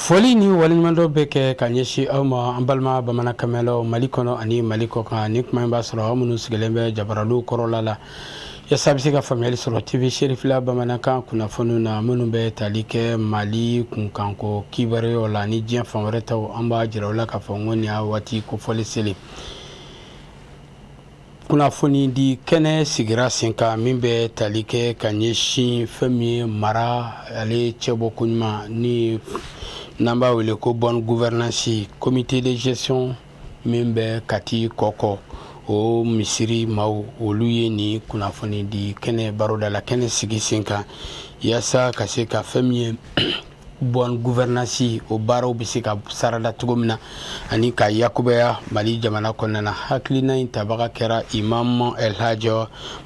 Foli ni waliɲumandɔ bɛ kɛ ka ɲɛsin aw ma an balima bamanankanmɛnlaw Mali kɔnɔ ani Mali kɔ kan ni kuma in b'a sɔrɔ aw minnu sigilen bɛ jabaralu kɔrɔla la yasa a bɛ se ka faamuyali sɔrɔ TV Serifila bamanankan kunnafoniw na minnu bɛ tali kɛ Mali kunkanko kibaruyaw la ni diɲɛ fan wɛrɛ taw an b'a jira u la k'a fɔ n ko nin y'a waati kofɔli selen kunnafoni di kɛnɛ sigira sen kan min bɛ tali kɛ ka ɲɛsin fɛn min ye mara ale cɛbɔ koɲuman ni n'an b'a wele ko bonne gouvernance comité de gestion min bɛ Kati kɔkɔ o misiri maaw olu ye ni kunnafoni di kɛnɛ baroda la kɛnɛ sigi sen kan yasa ka se ka fɛn min ye bonne gouvernance o baaraw bɛ se ka sarada cogo min na ani ka yakubaya Mali jamana kɔnɔna na hakilina in tabaga kɛra Imam Elhaji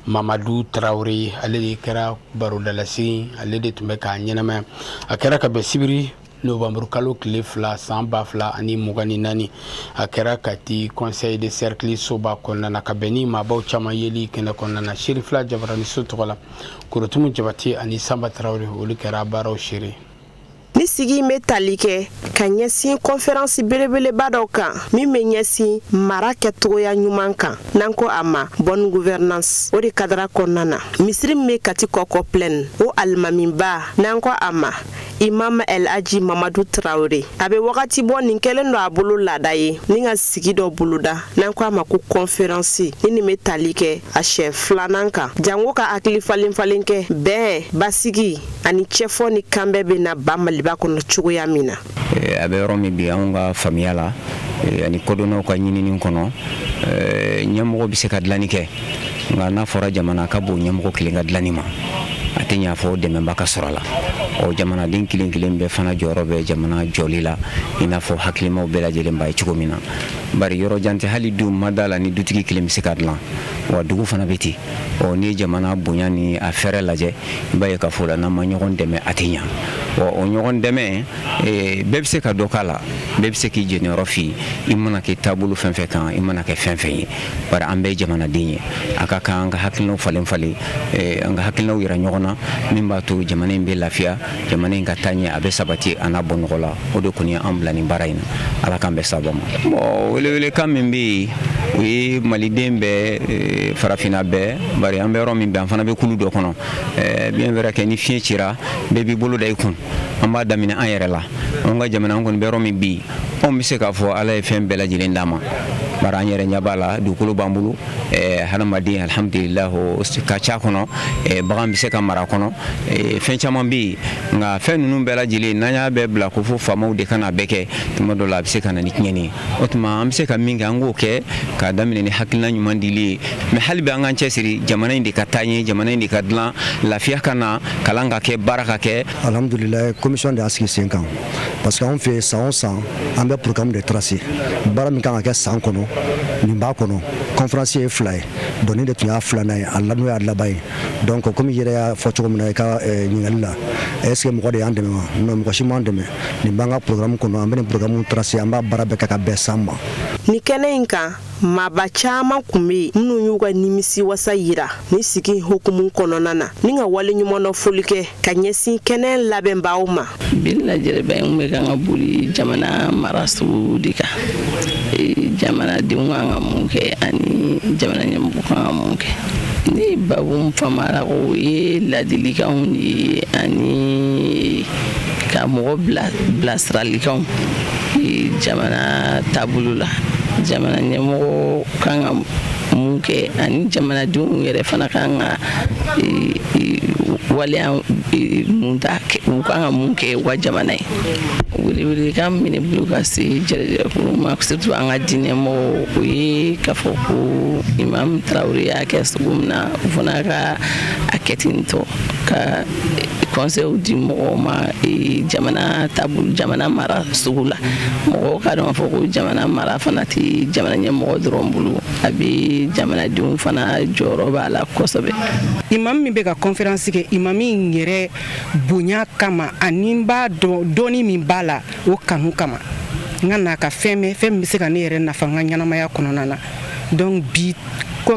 Mamadu Traoré ale de kɛra barodalasigi ale de tun bɛ k'a ɲɛnamaya a kɛra ka bɛn sibiri Novembre kalo tile 2 san 2024 a kɛra Kati conseil de cercle soba kɔnɔna na ka bɛn ni maabaw caman yeli kɛnɛ kɔnɔna na Serifila Jabaraniso tɔgɔ la Korotumu Jabate ani Samba Traoré olu kɛra baaraw seere ni sigi bɛ tali kɛ ka ɲɛsin conférence belebeleba dɔw kan min bɛ ɲɛsin mara kɛcogoya ɲuman kan n'an ko a ma bonne gouvernance o de kadara kɔnɔna na misiri min bɛ Kati kɔkɔ plaine o alimamiba n'an ko a ma Imam Elhaji Mamadu Traoré a bɛ wagati bɔ nin kɛlen don a bolo laada ye ni ka sigi dɔ boloda n'an ko a ma ko conférence ni nin bɛ tali kɛ a siɲɛ 2nan kan jango ka hakili falen falen kɛ bɛn basigi ani cɛfɔ ni kanbɛn bɛ na ba Maliba kɔnɔ cogoya min na a bɛ yɔrɔ min bi anw ka faamuya la ani kodɔnnaw ka ɲinini kɔnɔ ɲɛmɔgɔ bɛ se ka dilanni kɛ nka n'a fɔra jamana ka bon ɲɛmɔgɔ kelen ka dilanni ma a tɛ ɲa fɔ dɛmɛba ka sɔrɔ a la o jamanaden kelen kelen bɛɛ fana jɔyɔrɔ bɛ jamana jɔli la i n'a fɔ hakilimaw bɛɛ lajɛlen b'a ye cogo min na bari yɔrɔ jan tɛ hali du ma da la ni dutigi kelen bɛ se ka dilan wa dugu fana bɛ ten ni ye jamana bonya ni a fɛrɛ lajɛ i b'a ye k'a fɔ la n'an ma ɲɔgɔn dɛmɛ a tɛ ɲa o ɲɔgɔn dɛmɛ bɛɛ bɛ se ka dɔ k'a la bɛɛ bɛ se k'i jɛniyɔrɔ f'i i mana kɛ taabolo fɛn fɛn kan i mana kɛ fɛn fɛn ye bari an bɛɛ ye jamanaden ye a ka kan an ka hakilinaw falen falen an ka hakilinaw yira ɲɔgɔn na min b'a to jamana in bɛ lafiya jamana in ka taa ɲɛ a bɛ sabati a n'a bɔ nɔgɔ la o de kɔni ye an bila nin baara in na ala k'an bɛɛ sababa ma welewelekan min bɛ yen o ye maliden bɛɛ farafinna bɛɛ bari an bɛ yɔrɔ min bɛ an fana bɛ kulu dɔ kɔnɔ bien vrai que ni fiɲɛ cira bɛɛ b'i bolo da i kun an b'a daminɛ an yɛrɛ la an ka jamana an kɔni bɛ yɔrɔ min bi anw bɛ se k'a fɔ ala ye fɛn bɛɛ lajɛlen d'an ma bari an yɛrɛ ɲɛ b'a la dugukolo b'an bolo hadamaden alhamdulillah ka ca kɔnɔ bagan bɛ se ka mara kɔnɔ fɛn caman bɛ yen nka fɛn ninnu bɛɛ lajɛlen n'an y'a bɛɛ bila ko fo faamaw de kana bɛɛ kɛ tuma dɔ la a bɛ se ka na ni tiɲɛni ye o tuma an bɛ se ka min kɛ an k'o kɛ k'a daminɛ ni hakilina ɲuman dili ye mɛ hali bi an k'an cɛsiri jamana in de ka taa ɲɛ jamana in de ka dilan lafiya ka na kalan ka kɛ baara ka kɛ alhamdulillah commission de y'a sigi sen kan parce que anw fɛ san o san an bɛ programme de tracer baara min kan ka kɛ san kɔnɔ nin b'a kɔnɔ conférence ye 2 ye bon nin de tun y'a 2nan ye a n'o y'a laban ye donc comme yɛrɛ y'a fɔ cogo min na i ka ɲininkali la est ce que mɔgɔ de y'an dɛmɛ wa non mɔgɔ si m'an dɛmɛ nin b'an ka programme kɔnɔ an bɛ nin programme tracer an b'a baara bɛɛ kɛ ka bɛn san ma ni kɛnɛ in kan maaba caman kun bɛ yen minnu y'u ka nimisi wasa yira ni sigi hukumu kɔnɔna na ni ka wale ɲuman dɔ foli kɛ ka ɲɛsin kɛnɛ labɛnbaaw ma bi lajɛrɛbɛn kun bɛ kan ka boli jamana maraso de kan jamanadenw kan ka mun kɛ ani jamana ɲɛmɔgɔ kan ka mun kɛ ni babu famara o ye ladilikanw de ye ani ka mɔgɔ bilasiralikanw jamana taabolo la jamana ɲɛmɔgɔ kan ka mun kɛ ani jamanadenw yɛrɛ fana kan ka waleya mun ta u kan ka mun kɛ u ka jamana ye welewelekan min bɛ bolo ka se jɛrɛjɛrɛkulu ma surtout an ka diinɛmɔgɔw o ye k'a fɔ ko Imam Traoré y'a kɛ cogo min na u fana ka a kɛ ten tɔ ka conseil di mɔgɔw ma jamana taabolo jamana mara sugu la mɔgɔw ka dɔn fɔ ko jamana mara fana tɛ jamana ɲɛmɔgɔ dɔrɔn bolo a bɛ jamanadenw fana jɔyɔrɔ b'a la kosɛbɛ. Imam min bɛ ka conférence kɛ imam in yɛrɛ bonya kama ani b'a dɔn dɔɔni min b'a la o kanu kama n ka n'a ka fɛn min bɛ se ka ne yɛrɛ nafa n ka ɲɛnamaya kɔnɔna na donc bi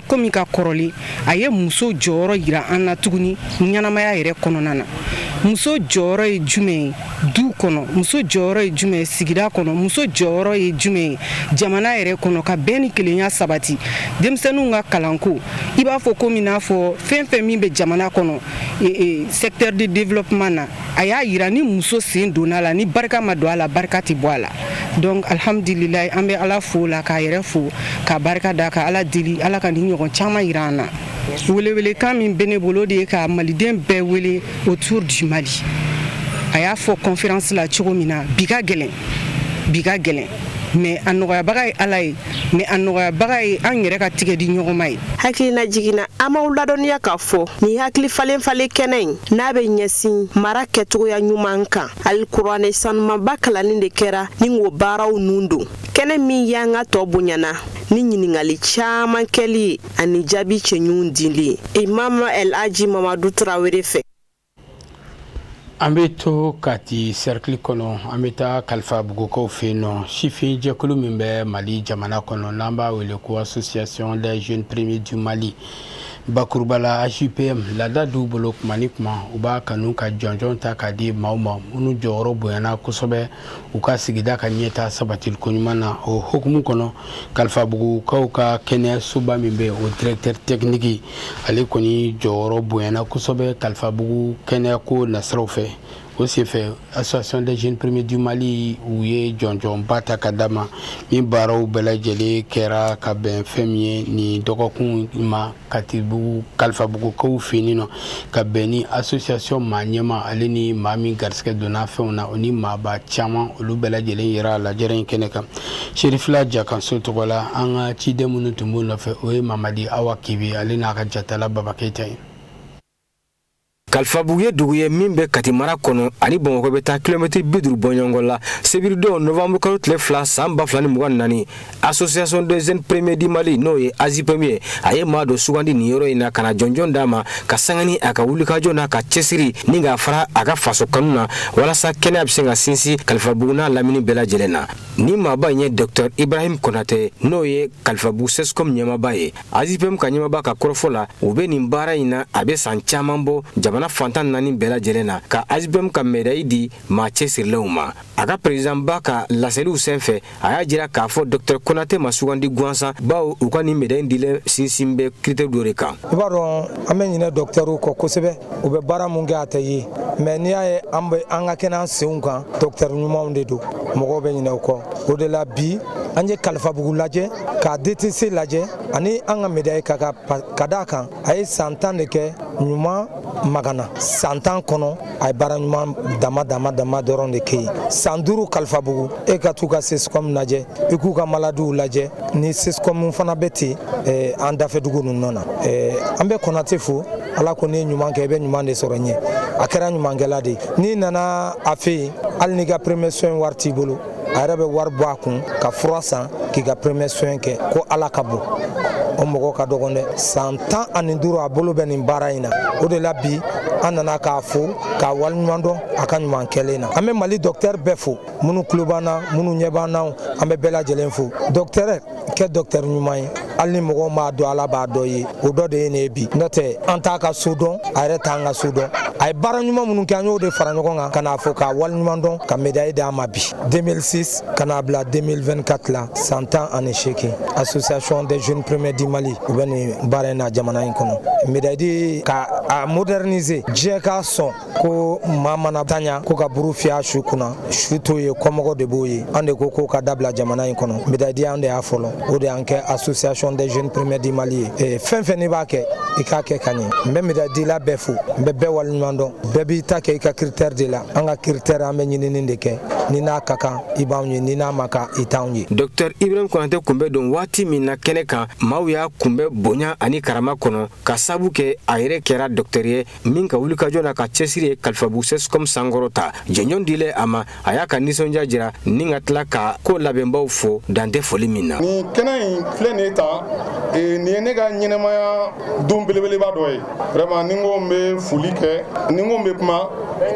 komi ka kɔrɔlen a ye muso jɔyɔrɔ yira an na tuguni ɲɛnamaya yɛrɛ kɔnɔna na muso jɔyɔrɔ ye jumɛn ye du kɔnɔ, muso jɔyɔrɔ ye jumɛn ye sigida kɔnɔ, muso jɔyɔrɔ ye jumɛn ye jamana yɛrɛ kɔnɔ ka bɛn ni kelenya sabati denmisɛnninw ka kalanko i b'a fɔ komi n'a fɔ fɛn fɛn min bɛ jamana kɔnɔ secteur de développement na a y'a yira ni muso sen donna la ni barika ma don a la barika tɛ bɔ a la donc alhamdulilayi an bɛ ala fo la k'a yɛrɛ fo ka barika da ka ala deli ala ka ni ɲɔgɔn caman yira an na welewelekan min bɛ ne bolo de ye ka maliden bɛɛ wele autour du Mali a y'a fɔ conférence la cogo min na bi ka gɛlɛn mais a nɔgɔyabaga ye ala ye mais a nɔgɔyabaga ye an yɛrɛ ka tigɛ di ɲɔgɔn ma ye hakilina jiginna an m'aw ladɔnniya k'a fɔ ni hakili falen kɛnɛ in n'a bɛ ɲɛsin mara kɛcogoya ɲuman kan alikuranɛ sanumaba kalanni de kɛra ni o baaraw nun don kɛnɛ min y'an ka tɔ bonyana ni ɲiningali caman kɛli ye ani jaabi cɛɲuw dili ye imam El Hadji Mamadu Traoré fɛ an bɛ to kati cercle kɔnɔ an bɛ taa kalifa bugukaw fɛ yen nɔ sifin jɛkulu min bɛ Mali jamana kɔnɔ n'an b'a wele ko association des jeunes premiers du Mali bakurubala AJPM laada d'u bolo kuma ni kuma u b'a kanu ka jɔnjɔn ta k'a di maaw ma minnu jɔyɔrɔ bonyana kosɛbɛ u ka sigida ka ɲɛta sabatili ko ɲuman na o hukumu kɔnɔ kalifa bugukaw ka kɛnɛyasoba min bɛ o directeur technique ale kɔni jɔyɔrɔ bonyana kosɛbɛ kalifa bugu kɛnɛyako nasiraw fɛ o senfɛ association des jeunes premiers du Mali u ye jɔnjɔnba ta ka d'a ma min baaraw bɛɛ lajɛlen kɛra ka bɛn fɛn min ye nin dɔgɔkun ma katibugu kalifa bugukaw fɛ yen nɔ ka bɛn ni association maa ɲɛma ale ni maa min garisɛgɛ donna fɛnw na o ni maaba caman olu bɛɛ lajɛlen yera lajɛrɛ in kɛnɛ kan Serifila Jakanso tɔgɔ la an ka ciden minnu tun b'o nɔfɛ o ye Mamadi Awa Kibe ale n'a ka jatala Baba Keita ye Kalifabugu ye dugu ye min bɛ Kati mara kɔnɔ ani Bamakɔ bɛ taa kilomɛtiri 50 bɔ ɲɔgɔn la sebiridenw novembre kalo tile 2 san 2024 association des jeunes premiers du Mali n'o ye AJPM ye a ye maa dɔ sugandi nin yɔrɔ in na ka na jɔnjɔn d'a ma ka sangani a ka wulikajɔ n'a ka cɛsiri ni k'a fara a ka faso kanu na walasa kɛnɛya bɛ se ka sinsin Kalifabugu n'a lamini bɛɛ lajɛlen na ni maaba in ye Dr Ibrahim Konate n'o ye Kalifabugu SESCOM ɲɛmaaba ye AJPM ka ɲɛmaaba ka kɔrɔfɔ la u bɛ nin baara in na a bɛ san caman bɔ jamana fantan naani bɛɛ lajɛlen na ka AJPM ka médaille di maa cɛsirilenw ma a ka président ba ka laseliw senfɛ a y'a jira k'a fɔ Dr Konate ma sugandi gansan bawo u ka nin médaille dilen sinsin bɛ critère dɔ de kan i b'a dɔn an bɛ ɲinɛ docteurw kɔ kosɛbɛ u bɛ baara mun kɛ a tɛ ye mais n'i y'a ye an ka kɛnɛ an senw kan docteur ɲumanw de don mɔgɔw bɛ ɲinɛ u kɔ o de la bi an ye Kalifabugu lajɛ ka DTC lajɛ ani an ka médaille ka d'a kan a ye san 10 de kɛ ɲuman magana san 10 kɔnɔ a ye baara ɲuman dama dɔrɔn de kɛ yen san 5 Kalifabugu e ka t'u ka SESCOM lajɛ i k'u ka maladiw lajɛ ni SESCOM fana bɛ ten an dafɛdugu ninnu na an bɛ Konate fo ala ko ne ɲuman kɛ i bɛ ɲuman de sɔrɔ ɲɛ a kɛra ɲumankɛla de n'i nana a fɛ yen hali n'i ka premier soin wari t'i bolo a yɛrɛ bɛ wari bɔ a kun ka fura san k'i ka premier soin kɛ ko ala ka bon o mɔgɔ ka dɔgɔn dɛ san 15 a bolo bɛ nin baara in na o de la bi an nana k'a fo k'a waliɲuman dɔn a ka ɲuman kɛlen na an bɛ Mali docteur bɛɛ fo minnu tulo b'an na minnu ɲɛ b'an na an bɛ bɛɛ lajɛlen fo docteur kɛ docteur ɲuman ye hali ni mɔgɔw m'a dɔn ala b'a dɔn ye o dɔ de ye ne bi n'o tɛ an t'a ka so dɔn a yɛrɛ t'an ka so dɔn a ye baara ɲuman minnu kɛ an y'o de fara ɲɔgɔn kan ka n'a fɔ k'a waliɲuman dɔn ka médaille d'a ma bi 2006 ka n'a bila 2024 la san 18 association des jeunes premiers du Mali u bɛ nin baara in na jamana in kɔnɔ médaille ka a moderniser diɲɛ k'a sɔn ko maa mana taɲa ko ka buru fiyɛ a su kunna su t'o ye kɔmɔgɔ de b'o ye an de ko k'o ka dabila jamana in kɔnɔ médaille an de y'a fɔlɔ o de y'an kɛ association des jeunes premiers du Mali ye fɛn fɛn n'i b'a kɛ i k'a kɛ ka ɲɛ n bɛ médaille la bɛɛ fo n bɛ bɛɛ waliɲuman dɔn bɛɛ b'i ta kɛ i ka critère de la an ka critère an bɛ ɲinini de kɛ ni n'a ka kan i b'anw ye ni n'a ma kan i t'anw ye Dr Ibrahim Konate kun bɛ don waati min na kɛnɛ kan maaw y'a kunbɛ bonya ani karama kɔnɔ ka sabu kɛ a yɛrɛ kɛra docteur ye min ka wulikajɔ n'a ka cɛsiri ye Kalifabugu SESCOM sankɔrɔ ta jɛɲɔgɔn dilen a ma a y'a ka nisɔndiya jira ni ka tila ka ko labɛnbaw fo dan tɛ foli min na nin kɛnɛ in filɛ nin ye tan nin ye ne ka ɲɛnɛmaya don belebeleba dɔ ye vraiment ni n ko n bɛ foli kɛ ni n ko n bɛ kuma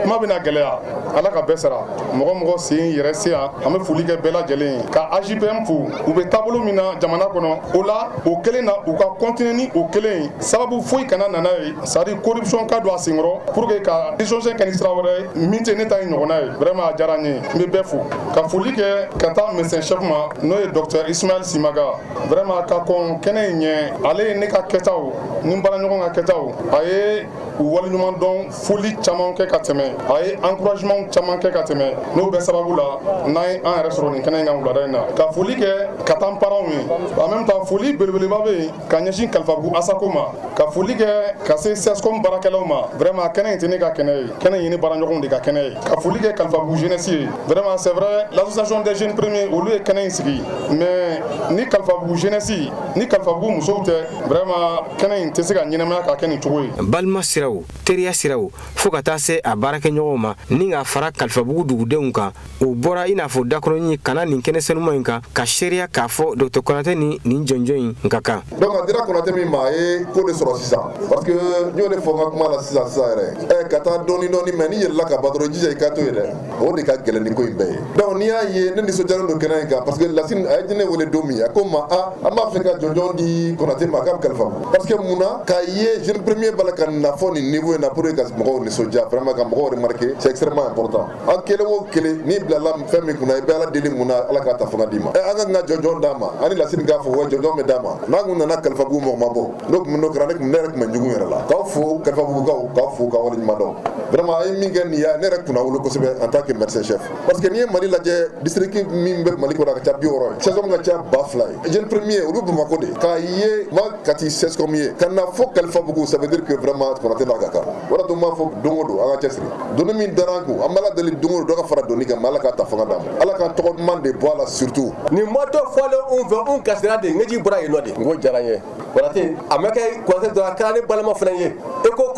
kuma bɛna gɛlɛya ala ka bɛɛ sara mɔgɔ mɔgɔ sen yɛrɛ se yan an bɛ foli kɛ bɛɛ lajɛlen ka AJPM fo u bɛ taabolo min na jamana kɔnɔ o la o kelen na u ka continuer ni o kelen sababu foyi kana nana ye c'est à dire corruption ka don a senkɔrɔ pour que ka décision kɛ ni sira wɛrɛ ye min tɛ ne ta ye ɲɔgɔnna ye vraiment a diyara n ye n bɛ bɛɛ fo ka foli kɛ ka taa médecin chef ma n'o ye docteur Ismaël Simaga vraiment ka kɔn kɛnɛ in ɲɛ ale ye ne ka kɛtaw ni baara ɲɔgɔn ka kɛtaw a ye u waleɲuman dɔn foli caman kɛ ka tɛmɛ a ye encouragement caman kɛ ka tɛmɛ n'o bɛɛ sababu la n'an ye an yɛrɛ sɔrɔ nin kɛnɛ in kan wulada in na ka foli kɛ ka taa n parents ye en même temps foli belebeleba bɛ yen ka ɲɛsin kalifabugu asako ma ka foli kɛ ka se CESCOM baarakɛlaw ma vraiment kɛnɛ in tɛ ne ka kɛnɛ ye kɛnɛ in ye ne baaraɲɔgɔnw de ka kɛnɛ ye ka foli kɛ kalifabugu jeunesse ye vraiment c'est vrai l'association des jeunes premiers olu ye kɛnɛ in sigi mais ni kalifabugu jeunesse ni kalifabugu musow tɛ vraiment kɛnɛ in tɛ se ka ɲɛnamaya ka kɛ nin cogo ye balima siraw teriya siraw fo ka taa se a baarakɛɲɔgɔnw ma ni ka fara kalifabugu dugudenw kan u bɔra i n'a fɔ dakɔrɔnyi kana nin kɛnɛ senuma in kan ka seereya k'a fɔ Dr Konate ni nin jɔnjɔn in ka kan donc a dira Konate min ma a ye ko de sɔrɔ sisan parce que n y'o de fɔ n ka kuma la sisan yɛrɛ ka taa dɔɔni dɔɔni mais n'i yɛlɛla ka ban dɔrɔn jija i ka to ye dɛ o de ka gɛlɛn ni ko in bɛɛ ye donc n'i y'a ye ne nisɔndiyalen don kɛnɛ in kan parce que Lasine a ye ne wele don min a ko n ma an b'a fɛ ka jɔnjɔn di Konate ma k'a bɛ kalifa parce que mun na k'a ye jeune premier b'a la ka na fɔ nin niveau in na pour que ka mɔgɔw nisɔndiya vraiment ka mɔgɔw remarquer c'est extrêmement important an kelen o kelen n'i bilala fɛn min kunna i bɛ ala deli mun na ala k'a ta fanga d'i ma an ka jɔnjɔn d'a ma ani Lasine k'a fɔ wa jɔnjɔn bɛ d'a ma n'a kun nana kalifabugu mɔgɔ ma bɔ n'o kɛra ne yɛrɛ tun bɛ jugu yɛrɛ la k'aw fo kalifabugukaw k'aw fo k'aw waleɲuman dɔn vraiment a ye min kɛ nin ye ne yɛrɛ kunna wolo kosɛbɛ en tant que médecin chef parce que n'i ye Mali lajɛ district min bɛ Mali kɔnɔ a ka ca 60 ye CESCOM ka ca 2000 ye jeune premier olu Bamako de k'a ye ma kati CESCOM ye ka na fo kalifabugu ça veut dire que vraiment Konate n'a ka kan o de tun b'a fɔ don o don an ka cɛsiri donni min dara an kun an b'ala deli don o don dɔ ka fara donni kan mais ala k'a ta fanga d'a ma ala ka tɔgɔ duman de bɔ a la surtout nin mɔtɔ fɔlen anw fɛ anw kasira de ɲɛji bɔra yen nɔ de n ko diyara n ye Konate a ma kɛ Konate dɔrɔn a kɛra ne balima fana ye e ko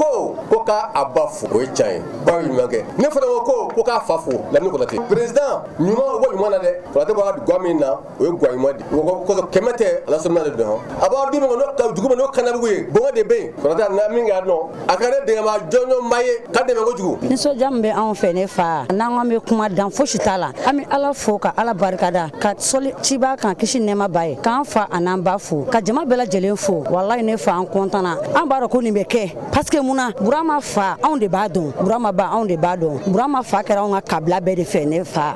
k'a ba fo o ye tiɲɛ ye ba ye ɲuman kɛ ne fana ko k'a fa fo Lamine Konate président ɲuman o bɔ ɲuman na dɛ Konate bɔra guwa min na o ye guwa ɲuman de o kɔsɔn kɛmɛ tɛ ala sɔnna de dɔn a b'aw di min ka dugu ma n'o kanabugu ye bɔngɔ de bɛ yen Konate na min kɛ nɔ a ka ne dɛmɛ jɔnjɔn ba ye ka dɛmɛ kojugu nisɔndiya min bɛ anw fɛ ne fa n'an bɛ kuma dan fosi t'a la an bɛ ala fo ka ala barikada ka sɔli ciba kan kisi nɛɛma ba ye k'an fa a n'an ba fo ka jama bɛɛ lajɛlen fo walayi ne fa an kɔntana an b'a dɔn ko nin bɛ kɛ parce que munna Burama fa anw de b'a dɔn Burama ba anw de b'a dɔn Burama fa kɛra anw ka kabila bɛɛ de fɛ ne fa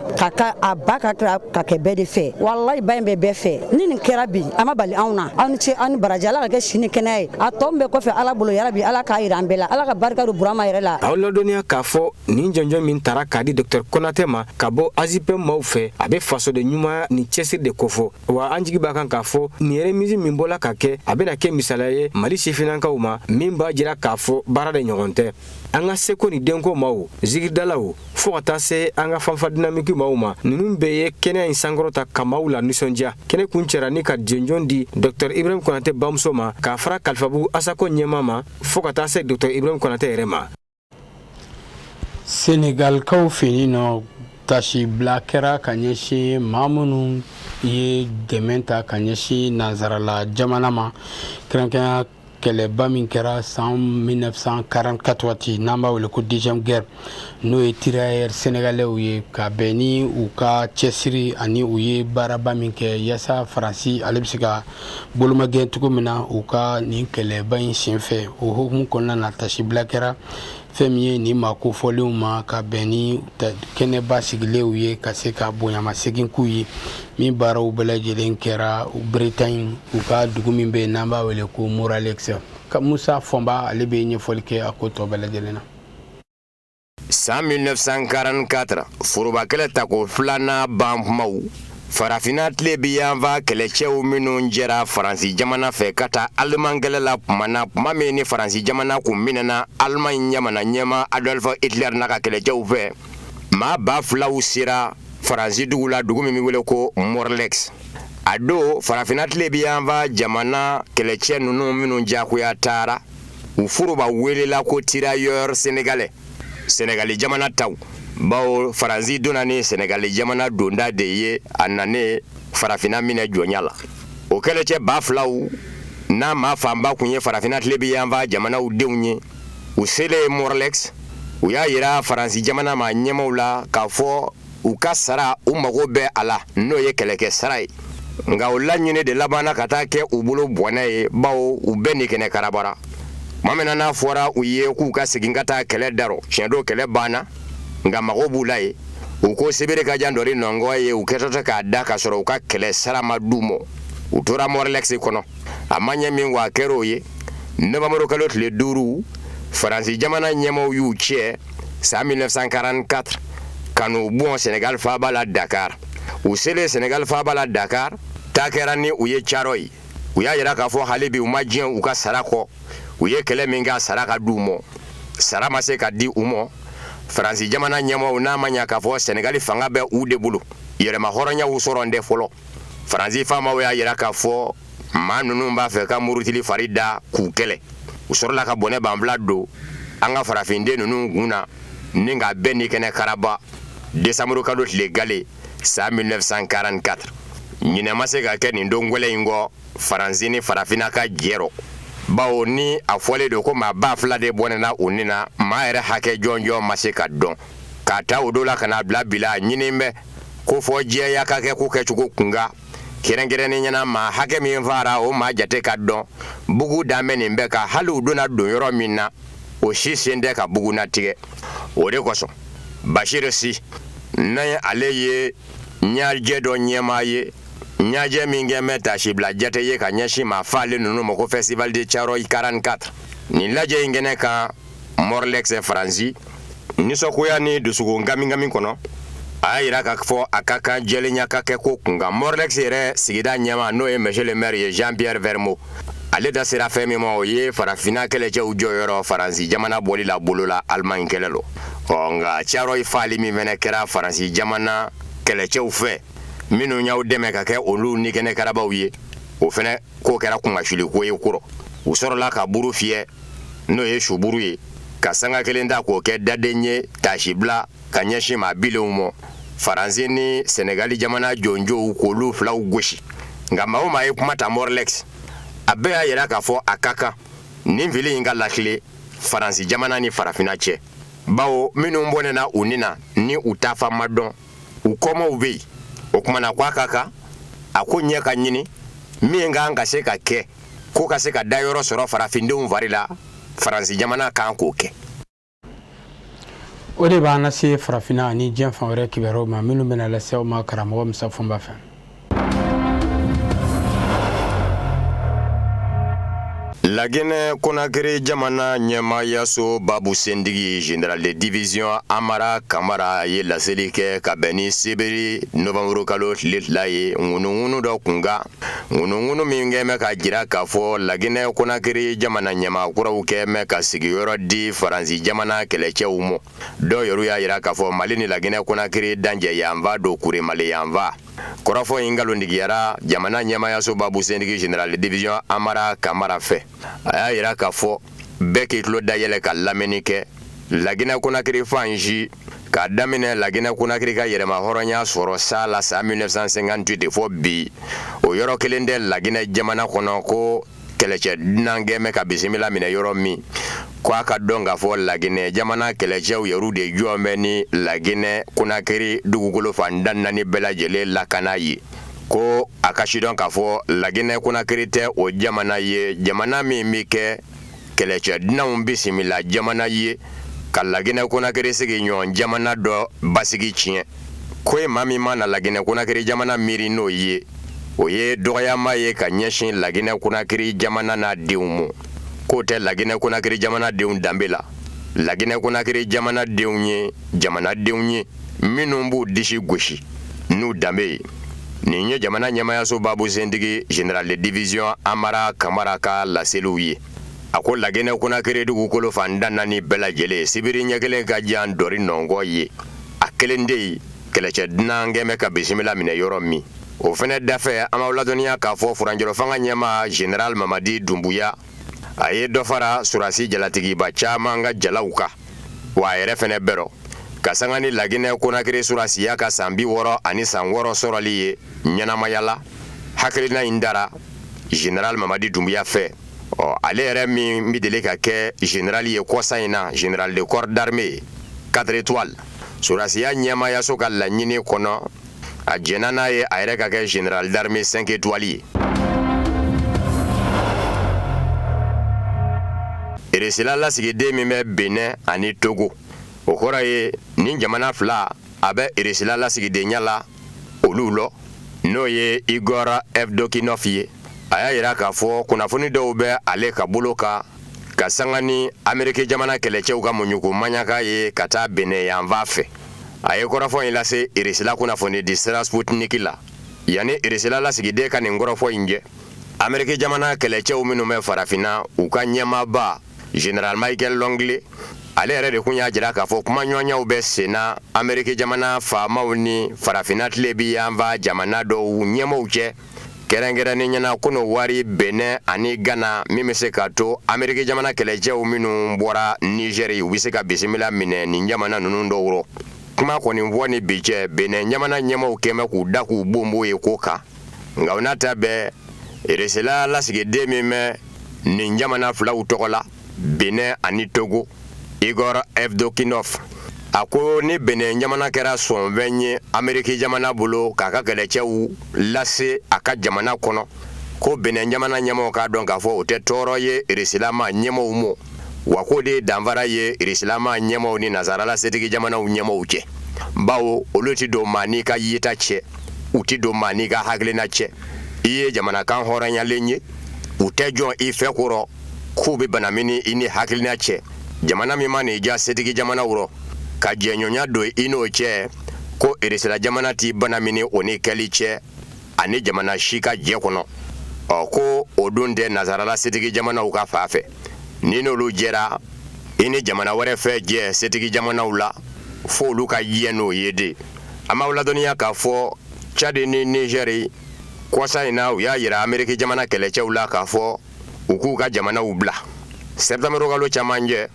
a ba ka kɛ bɛɛ de fɛ walayi ba in bɛ bɛɛ fɛ ni nin kɛra bi a ma bali anw na aw ni ce aw ni baraji ala ka kɛ sini kɛnɛya ye a tɔ min bɛ kɔfɛ ala bolo yarabi ala k'a yira an bɛɛ la ala ka barika don Burama yɛrɛ la aw ladɔnniya k'a fɔ nin jɔnjɔn min taara k'a di Dr Konate ma ka bɔ AJPM maaw fɛ a bɛ faso de ɲuman ni cɛsiri de kofɔ wa an jigi b'a kan k'a fɔ nin remise min bɔla ka kɛ a bɛna kɛ misaliya ye Mali sifinnakaw ma min b'a jira k'a fɔ baara de ɲɔgɔn tɛ an ka seko ni denko maaw zigidalaw fo ka taa se an ka fanfa dinamiki maaw ma ninnu bɛɛ ye kɛnɛya in sankɔrɔta ka maaw la nisɔndiya kɛnɛ kun cɛra ni ka jɔnjɔn di Dr Ibrahim Konate bamuso ma k'a fara kalifabugu asako ɲɛma ma fo ka taa se Dr Ibrahim Konate yɛrɛ ma Senegalkaw fini nɔ tasi bila kɛra ka ɲɛsin maa minnu ye dɛmɛ ta ka ɲɛsin nanzarala jamana ma kɛrɛnkɛrɛnya kɛlɛba min kɛra san 1944 waati n'an b'a wele ko deuxième guerre n'o ye tirailleurs sénégalais ye ka bɛn ni u ka cɛsiri ani u ye baaraba min kɛ yaasa faransi ale bɛ se ka bolomagɛn cogo min na u ka nin kɛlɛba in senfɛ o hukumu kɔnɔna na tasibila kɛra fɛn min ye nin ma kofɔlenw ma ka bɛn ni kɛnɛba sigilenw ye ka se ka bonyamasegin k'u ye min baaraw bɛɛ lajɛlen kɛra Bretagne u ka dugu min bɛ yen n'an b'a wele ko Moralex ka Musa Fɔnba ale bɛ ɲɛfɔli kɛ a ko tɔ bɛɛ lajɛlen na. San 1944 foroba kɛlɛ tako filanan ban kumaw farafina tile bi yanfa kɛlɛcɛw minnu jɛra Faransi jamana fɛ ka taa Aliman kɛlɛ la kuma min ni Faransi jamana kun minɛna Aliman ɲamana ɲɛma Adolf Hitler n'a ka kɛlɛcɛw fɛ maa 2000 sera Faransi dugu la dugu min bɛ wele ko Morlex a don farafina tile bi yanfa jamana kɛlɛcɛ ninnu minnu jagoya taara u foroba welela ko tirailleurs sénégalais Sénégali jamana taw bawo Faransi donna ni Sénégali jamana donda de ye a nane farafina minɛ jɔnya la o kɛlɛcɛ 2000 n'a ma fanba kun ye farafina tile bi yanfa jamanaw denw ye u sele Morlex u y'a yira Faransi jamana ma ɲɛmaw la k'a fɔ u ka sara u mago bɛ a la n'o ye kɛlɛkɛ sara ye nka o laɲini de labanna ka taa kɛ u bolo bɔnɛ ye bawo u bɛɛ ni kɛnɛ karabara ma min n'a fɔra u ye k'u ka segin ka taa kɛlɛ daro tiɲɛ don kɛlɛ banna nka mago b'u la ye u ko sebere ka jan dɔri nɔngɔ ye u kɛtɔtɔ k'a da ka sɔrɔ u ka kɛlɛ sara ma d'u ma u tora Morlex kɔnɔ a ma ɲɛ min wa a kɛra o ye novembre kalo tile 5 Faransi jamana ɲɛmaw y'u cɛ san 1944 ka n'u bɔn Senegal faaba la Dakar u selen Senegal faaba la Dakar ta kɛra ni u ye Caro ye u y'a yira k'a fɔ hali bi u ma diɲɛ u ka sara kɔ u ye kɛlɛ min kɛ sara ka d'u ma sara ma se ka di u ma Faransi jamana ɲɛmaw n'a ma ɲa k'a fɔ Senegal fanga bɛ u de bolo yɛrɛma hɔrɔnyaw sɔrɔ n tɛ fɔlɔ Faransi faamaw y'a yira k'a fɔ maa ninnu b'a fɛ ka murutili fari da k'u kɛlɛ u sɔrɔla ka bɔnɛ banfula don an ka farafinden ninnu kun na ni ka bɛɛ ni kɛnɛ karaba décembre kalo tile gale san 1944 ɲinɛ ma se ka kɛ nin don gwɛlɛ in kɔ Faransi ni farafina ka jɛrɔ bawo ni a fɔlen don ko maa ba fila de bɔnɛna u ni na maa yɛrɛ hakɛ jɔnjɔn ma se ka dɔn k'a ta o do la ka na bila bila ɲinin bɛ ko fɔ jɛya ka kɛ ko kɛcogo kunga kɛrɛnkɛrɛnnen ɲɛna maa hakɛ min fara o maa jate ka dɔn bugu danbɛ nin bɛ ka hali u donna don yɔrɔ min na o si sen tɛ ka bugu natigɛ o de kosɔn Bashir Si n'an ye ale ye ɲajɛ dɔ ɲɛmaa ye ɲajɛ min kɛ mɛ tasibila jate ye ka ɲɛsin maa faale ninnu ma ko festival de Caro 44 nin lajɛ in kɛnɛ kan Morlex Faransi nisɔngoya ni dusukun gamigami kɔnɔ a y'a yira k'a fɔ a ka kan jɛlenya ka kɛ ko kunkan Morlex yɛrɛ sigida ɲɛma n'o ye monsieur le maire ye Jean-Pierre Vermont ale da sera fɛn min ma o ye farafina kɛlɛcɛw jɔyɔrɔ Faransi jamana bɔli la bolo la Allemagne kɛlɛ lo nka Caro faali min fɛnɛ kɛra Faransi jamana kɛlɛcɛw fɛ minnu y'aw dɛmɛ ka kɛ olu ni kɛnɛ karabaw ye o fɛnɛ ko kɛra kungasuli ko ye kɔrɔ u sɔrɔla ka buru fiyɛ n'o ye suburu ye ka sanga kelen da k'o kɛ daden ye tasibila ka ɲɛsin maa bilenw ma Faransi ni Senegali jamana jɔnjɔw k'olu filaw gosi nka maa o maa ye kuma ta Morlex a bɛɛ y'a yira k'a fɔ a ka kan nin fili in ka lakile Faransi jamana ni farafina cɛ bawo minnu bɔnɛna u ni na ni u taafa ma dɔn u kɔmaw bɛ yen o kumana ko a ka kan a ko ɲɛ ka ɲini min kan ka se ka kɛ ko ka se ka dayɔrɔ sɔrɔ farafindenw fari la Faransi jamana kan k'o kɛ o de b'an lase farafina ani diɲɛ fan wɛrɛ kibaruyaw ma minnu bɛna lase aw ma karamɔgɔ Musa Fɔnba fɛ Laginɛ Konakiri jamana ɲɛmaayaso Babu Sendigi général de division Amara Kamara ye laseli kɛ ka bɛn ni sebiri novembre kalo tile 2 ye ŋunuŋunu dɔ kunga ŋunuŋunu min kɛmɛ ka jira k'a fɔ Laginɛ Konakiri jamana ɲɛmaakuraw kɛmɛ ka sigiyɔrɔ di Faransi jamana kɛlɛcɛw ma dɔw yɛrɛ y'a yira k'a fɔ Mali ni Laginɛ Konakiri danjɛ yanfa do kure Mali yanfa kɔrɔfɔ in ngalontigiyara jamana ɲɛmaayaso Babu Sendigi général de division Amara Kamara fɛ a y'a yira k'a fɔ bɛɛ k'i tulo dayɛlɛ ka lamɛnni kɛ Laginɛ Konakiri fansi k'a daminɛ Laginɛ Konakiri ka yɛrɛma hɔrɔnya sɔrɔ sa la san 1958 fɔ bi o yɔrɔ kelen tɛ Laginɛ jamana kɔnɔ ko kɛlɛcɛ dunan kɛmɛ ka bisimila minɛ yɔrɔ min ko a ka dɔn k'a fɔ Laginɛ jamana kɛlɛcɛw yɛrɛ de jɔn bɛ ni Laginɛ Konakiri dugukolo fan 4 bɛɛ lajɛlen lakana ye ko a ka sidɔn k'a fɔ Laginɛ Konakiri tɛ o jamana ye jamana min bɛ kɛ kɛlɛcɛ dunanw bisimila jamana ye ka Laginɛ Konakiri sigi ɲɔgɔn jamana dɔ basigi tiɲɛ ko ye maa min ma na Laginɛ Konakiri jamana miiri n'o ye o ye dɔgɔyama ye ka ɲɛsin Laginɛ Konakiri jamana n'a denw ma k'o tɛ Laginɛ Konakiri jamana denw danbe la Laginɛ Konakiri jamana denw ye jamanadenw ye minnu b'u disi gosi n'u danbe ye nin ye jamana ɲɛmaayaso Babu Sendigi général de division Amara Kamara ka laseliw ye a ko Laginɛ Konakiri dugukolo fan 4 bɛɛ lajɛlen sibiri ɲɛ kelen ka jan dɔri nɔngɔ ye a kelen de ye kɛlɛcɛ dunan kɛmɛ ka bisimila minɛ yɔrɔ min o fɛnɛ dafɛ an b'aw ladɔnniya k'a fɔ furanjɔrɔ fanga ɲɛmaa général Mamadi Dumbuya a ye dɔ fara surasi jalatigiba caman ka jalaw kan wa a yɛrɛ fɛnɛ bɛrɔ ka sanga ni Laginɛ Konakiri surasiya ka san 60 ani san 6 sɔrɔli ye ɲɛnamayala hakilina in dara général Mamadi Dumbuya fɛ ale yɛrɛ min bi deli ka kɛ général ye kɔsa in na général de corps d'armée 4 étoiles sɔrɔdasiya ɲɛmayaso ka laɲini kɔnɔ a jɛnna n'a ye a yɛrɛ ka kɛ général d'armée 5 étoiles ye. Iresila lasigiden min bɛ Benin ani Togo o kɔrɔ ye nin jamana fila a bɛ Iresila lasigidenya la olu lɔ n'o ye Igor Evdokinov ye. A y'a yira k'a fɔ kunnafoni dɔw bɛ ale ka bolo kan ka sanga ni Ameriki jamana kɛlɛcɛw ka muɲuko maɲaka ye ka taa Benin yanfan fɛ. A ye kɔrɔfɔ in lase Iresila kunnafoni di sira Sputnik la. Yani Iresila lasigiden ka nin kɔrɔfɔ in jɛ Ameriki jamana kɛlɛcɛw minnu bɛ farafinna u ka ɲɛmaaba Général Michael Longley ale yɛrɛ de kun y'a jira k'a fɔ kuma ɲɔgɔnyaw bɛ senna Ameriki jamana faamaw ni farafinna tile bi yanfan jamana dɔw ɲɛmɔgɔw cɛ kɛrɛnkɛrɛnnen ɲɛna kono wari Benin ani Ghana min bɛ se ka to Ameriki jamana kɛlɛcɛw minnu bɔra Nigeri u bɛ se ka bisimila minɛ nin jamana ninnu dɔw rɔ. Kuma kɔni fɔ ni bi cɛ Benin jamana ɲɛmɔgɔw kɛmɛ k'u da k'u bonbo ye ko kan nka o n'a ta bɛɛ Iresila lasigiden min bɛ nin jamana filaw tɔgɔ la Benin ani Togo Igor Evdokinov a ko ni Benin jamana kɛra sɔnfɛn ye Ameriki jamana bolo k'a ka kɛlɛcɛw lase a ka jamana kɔnɔ ko Benin jamana ɲɛmɔgɔw k'a dɔn k'a fɔ o tɛ tɔɔrɔ ye Iresilama ɲɛmɔgɔw mɔ wa ko de danfara ye Iresilama ɲɛmɔgɔw ni nazarala setigi jamanaw ɲɛmɔgɔw cɛ bawo olu ti don maa n'i ka yeta cɛ u ti don maa n'i ka hakilina cɛ i ye jamanakan hɔrɔnyalen ye u tɛ jɔn i fɛ kɔrɔ k'u bɛ bana min i ni hakilina cɛ jamana min ma n'i ja setigi jamana rɔ ka jɛɲɔnya don i n'o cɛ ko Iresila jamana ti bana min o ni kɛli cɛ ani jamana si ka jɛ kɔnɔ ko o dun tɛ nazarala setigi jamanaw ka fan fɛ ni n'olu jɛra i ni jamana wɛrɛ fɛ jɛ setigi jamanaw la fo olu ka jɛ n'o ye de a m'aw ladɔnniya k'a fɔ Chad ni Nigeri kɔsa in na u y'a yira Ameriki jamana kɛlɛcɛw la k'a fɔ u k'u ka jamanaw bila septembre kalo caman jɛ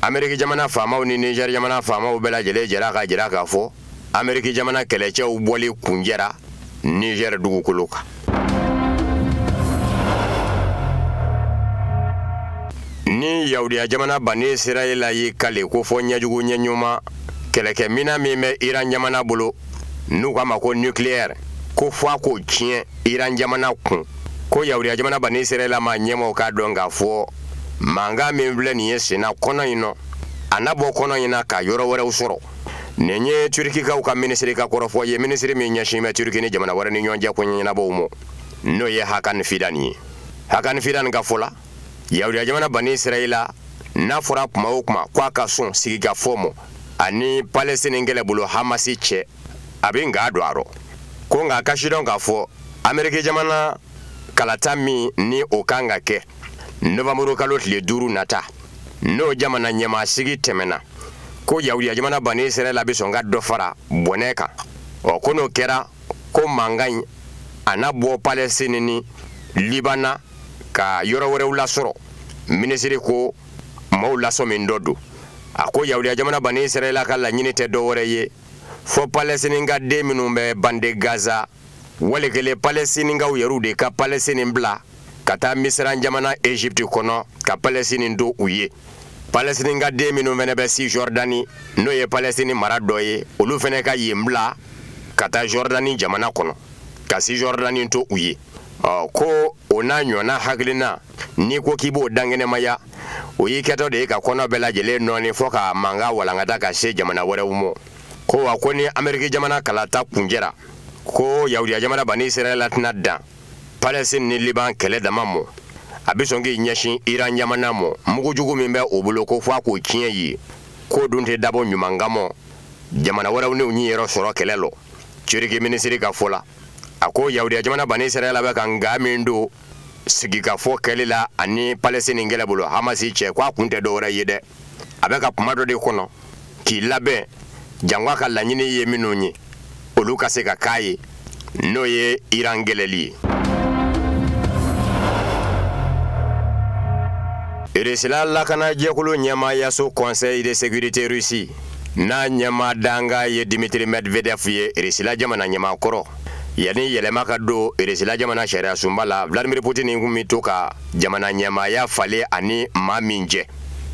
Ameriki jamana faamaw ni Niger jamana faamaw bɛɛ lajɛlen jɛra ka jira k'a fɔ Ameriki jamana kɛlɛcɛw bɔli kunjɛra Niger dugukolo kan. Ni Yahudiya jamana bani Israɛl y'i kale ko fɔ ɲɛjugu ɲɛɲuman kɛlɛkɛmina min bɛ Iran jamana bolo n'u k'a ma ko nucléaire ko fɔ a k'o tiɲɛ Iran jamana kun ko Yahudiya jamana bani Israɛl ma ɲɛmɔgɔw k'a dɔn k'a fɔ mankan min filɛ nin ye senna kɔnɔ in nɔ a na bɔ kɔnɔ in na ka yɔrɔ wɛrɛw sɔrɔ nin ye Turkikaw ka minisiri ka kɔrɔfɔ ye minisiri min ɲɛsin bɛ Turki ni jamana wɛrɛ ni ɲɔgɔn cɛ ko ɲɛnabɔw mɔ n'o ye Hakan Fidan ye. Hakan Fidan ka fɔ la Yahudiya jamana bani Israɛl n'a fɔra kuma o kuma k'a ka sɔn sigikafɔ mɔ ani Palestine kɛlɛ bolo Hamasi cɛ a bɛ nka don a rɔ ko nka a ka sidɔn k'a fɔ Ameriki jamana kalata min ni o kan ka kɛ novembre kalo tile 5 nata n'o jamana ɲɛmaasigi tɛmɛna ko Yahudiya jamana bani Israɛl bɛ sɔn ka dɔ fara bɔnɛ kan ko n'o kɛra ko mankan in a na bɔ Palestine ni Libana ka yɔrɔ wɛrɛw lasɔrɔ minisiri ko maaw lasɔ min dɔ don a ko Yahudiya jamana bani Israɛl ka laɲini tɛ dɔ wɛrɛ ye fo Palestine ka den minnu bɛ bande Gaza walikele Palestinikaw yɛrɛw de ka Palestine bila ka taa Misira jamana Egypte kɔnɔ ka Palestine to u ye Palestine ka den minnu fɛnɛ bɛ Cisjordanie n'o ye Palestine mara dɔ ye olu fɛnɛ ka yen bila ka taa Jordanie jamana kɔnɔ ka Cisjordanie to u ye ko o n'a ɲɔgɔnna hakilina n'i ko k'i b'o dankɛnɛmaya o y'i kɛtɔ de ye ka kɔnɔ bɛɛ lajɛlen nɔɔni fɔ ka mankan walankata ka se jamana wɛrɛw mɔ ko wa ko ni Ameriki jamana kalata kunjɛra ko Yahudiya jamana bani Israɛl tɛna dan Palestine ni Liban kɛlɛ dama mɔ a bɛ sɔn k'i ɲɛsin Iran jamana mɔ mugujugu min bɛ o bolo ko fɔ a k'o tiɲɛ ye ko dun tɛ dabɔ ɲumankan mɔ jamana wɛrɛw n'u ɲi yɛrɛ sɔrɔ kɛlɛ lɔ Turki minisiri ka fɔ la a ko Yahudiya jamana bani Israɛl bɛ ka nka min don sigikafɔ kɛli la ani Palestine kɛlɛ bolo Hamasi cɛ ko a kun tɛ dɔwɛrɛ ye dɛ a bɛ ka kuma dɔ de kɔnɔ k'i labɛn jango ka laɲini ye minnu ye olu ka se ka k'a ye n'o ye Iran gɛlɛli ye. Iresila lakana jɛkulu ɲɛmaayaso Conseil de sécurité Russie n'a ɲɛmaa danga ye Dmitry Medvedev ye Iresila jamana ɲɛmaakɔrɔ yani yɛlɛma ka don Eresila jamana sariya sunba la Vladimir Putin kun mi to ka jamana ɲɛmaaya fale ani maa min jɛ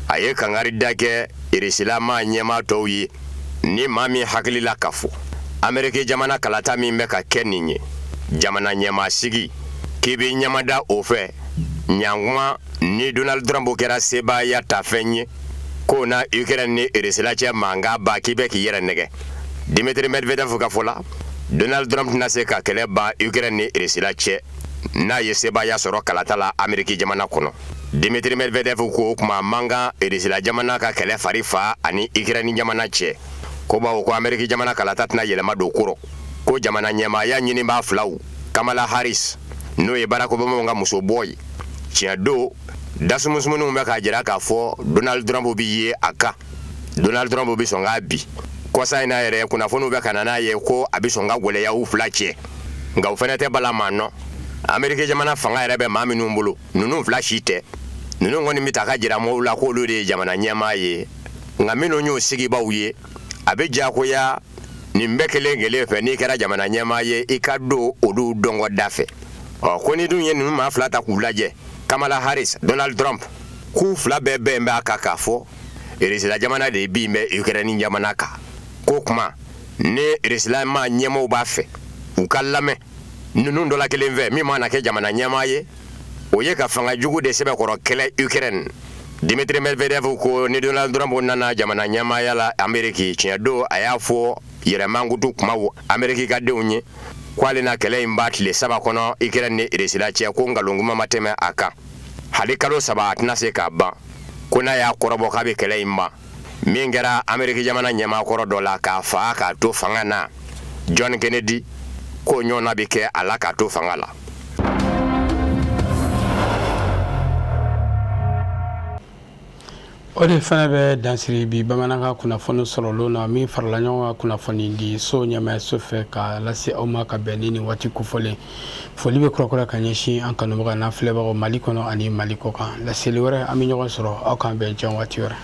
a ye kangari da kɛ Eresila maa ɲɛma tɔw ye ni maa min hakili la ka fɔ Ameriki jamana kalata min bɛ ka kɛ nin ye jamana ɲɛma sigi k'i bɛ ɲɛmada o fɛ ɲankuma ni Donald Trump kɛra sebaaya ta fɛn ye ko na Ukraine ni Eresila cɛ mankan ba k'i bɛ k'i yɛrɛ nɛgɛ Dmitry Medvedev ka fɔ la Donald Trump tɛna se ka kɛlɛ ban Ukraine ni Eresila cɛ n'a ye sebaaya sɔrɔ kalata la Ameriki jamana kɔnɔ Dmitry Medvedev ko o kuma mankan Eresila jamana ka kɛlɛ fari fa ani Ukraine jamana cɛ ko bawo ko Ameriki jamana kalata tɛna yɛlɛma don kɔrɔ ko jamana ɲɛmaaya ɲini b'a filaw Kamala Harris n'o ye Barack Obama ka muso bɔ ye tiɲɛ don dasumusumuniw bɛ k'a jira k'a fɔ Donald Trump bi ye a kan Donald Trump bi sɔn k'a bi kɔsa in na yɛrɛ kunnafoniw bɛ ka na n'a ye ko a bi sɔn ka gwɛlɛya u fila cɛ nka o fɛnɛ tɛ bala maa nɔ Ameriki jamana fanga yɛrɛ bɛ maa minnu bolo ninnu fila si tɛ ninnu kɔni bi ta ka jira mɔgɔw la k'olu de ye jamana ɲɛmaa ye nka minnu y'o sigibaw ye a bɛ diyagoya nin bɛɛ kelen fɛ n'i kɛra jamana ɲɛmaa ye i ka don olu dɔngɔ da fɛ ko ni dun ye ninnu maa fila ta k'u lajɛ Kamala Harris Donald Trump k'u fila bɛɛ bɛn bɛ a kan k'a fɔ Eresila jamana de bin bɛ Ukraine jamana kan ko kuma ni Eresila maa ɲɛmaaw b'a fɛ u ka lamɛn ninnu dɔ la kelen fɛ min mana kɛ jamana ɲɛmaa ye o ye ka fanga jugu de sɛbɛkɔrɔ kɛlɛ Ukraine Dmitry Medvedev ko ni Donald Trump nana jamana ɲɛmaaya la Ameriki tiɲɛ don a y'a fɔ yɛrɛmankutu kumaw Ameriki ka denw ye k'ale na kɛlɛ in b'a tile 3 kɔnɔ Ukraine ni Eresila cɛ ko nkalon ma tɛmɛ a kan hali kalo 3 a tɛna se k'a ban ko n'a y'a kɔrɔbɔ k'a bɛ kɛlɛ in ban min kɛra Ameriki jamana ɲɛmaakɔrɔ dɔ la k'a fa k'a to fanga na John Kennedy ko ɲɔgɔnna bɛ kɛ a la k'a to fanga la. O de fana bɛ dansiri bi bamanankan kunnafoni sɔrɔlo na min farala ɲɔgɔn kan kunnafoni di so ɲɛmaayaso fɛ ka lase aw ma ka bɛn ni nin waati kofɔlen foli bɛ kurakura ka ɲɛsin an kanubaga n'an filɛbagaw Mali kɔnɔ ani Mali kɔ kan laseli wɛrɛ an bɛ ɲɔgɔn sɔrɔ aw k'an bɛn jan waati wɛrɛ.